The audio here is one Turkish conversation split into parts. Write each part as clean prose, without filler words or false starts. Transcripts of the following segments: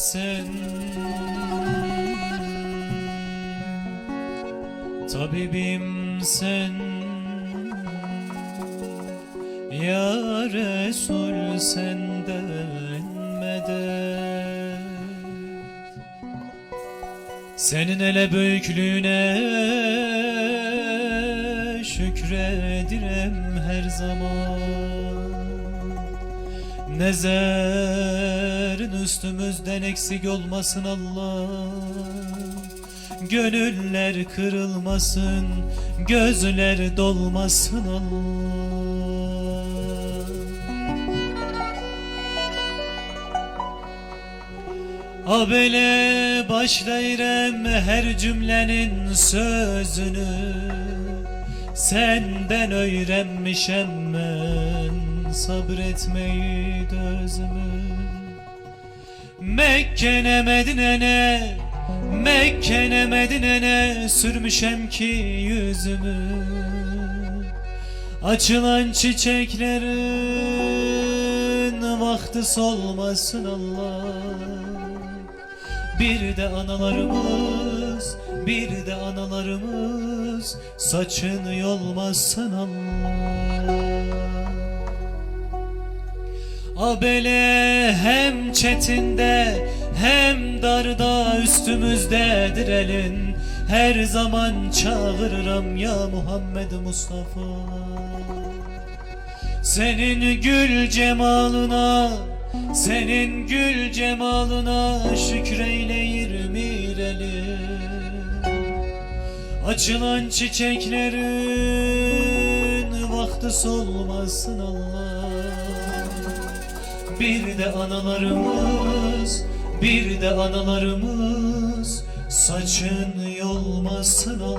sen, tabibim sen, ya Resul senden medet. Senin ele büyüklüğüne şükredirem her zaman. Nezerin üstümüzden eksik olmasın Allah. Gönüller kırılmasın, gözler dolmasın Allah. Abele başlayırem her cümlenin sözünü, senden öğrenmişem ben sabretmeyi dözümü. Mekke'ne Medine'ne sürmüşem ki yüzümü. Açılan çiçeklerin vakti solmasın Allah. Bir de analarımız saçın yolmasın Allah. Abele hem çetinde hem darda üstümüzdedir elin. Her zaman çağırırım ya Muhammed Mustafa. Senin gül cemalına şükreyleyir mirelim. Açılan çiçeklerin vakti solmasın Allah. Bir de analarımız saçın yolmasın Allah.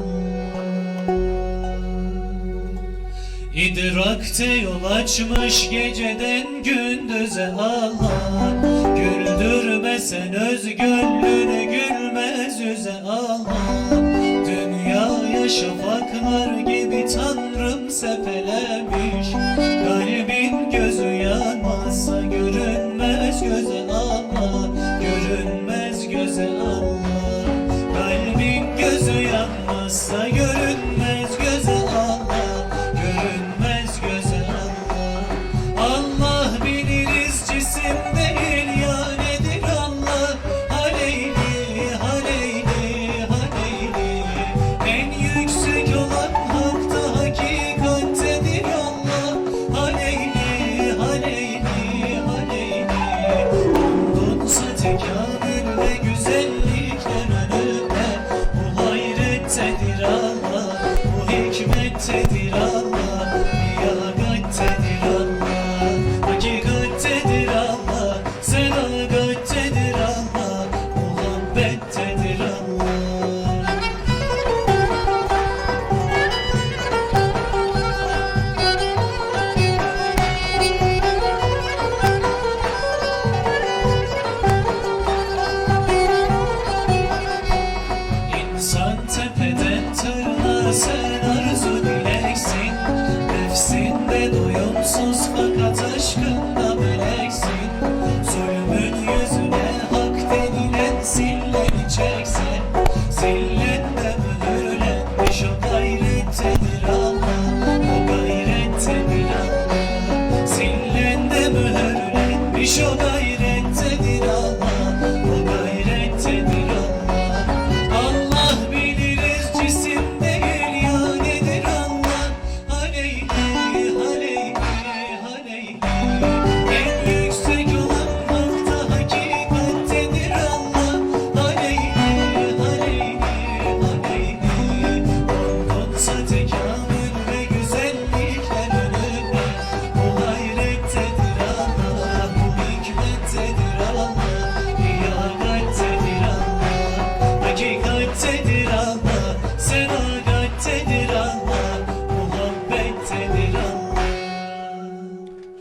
İdrakte yol açmış geceden gündüze Allah. Güldürmesen öz gönlünü gülmez yüze Allah. Dünyaya şafaklar gibi Tanrım sepelemiş. Kalbin gözü yanmazsa görünmez göze Allah. Görünmez göze Allah. Kalbin gözü yanmazsa görünmez göze Allah. Görünmez göze Allah. Allah biliriz cisim değil ya nedir Allah. Haleyli, haleyli, haleyli. En yüksek olan hakta hakikattedir Allah. Haleyli, haleyli, haleyli. Ondansa tekamül ve güzellikler önünde. Bu hayrettedir Allah, bu hikmettedir Allah, liyagattedir Allah, hakikattedir Allah, sedagattedir Allah, muhabbettedir Allah. İnsan tepeden tırnağa sen arzu dileksin. Nefsinde doyumsuz fakat aşkında meleksin. Zulmün yüzüne hak denilen zilleri çeksen, zillette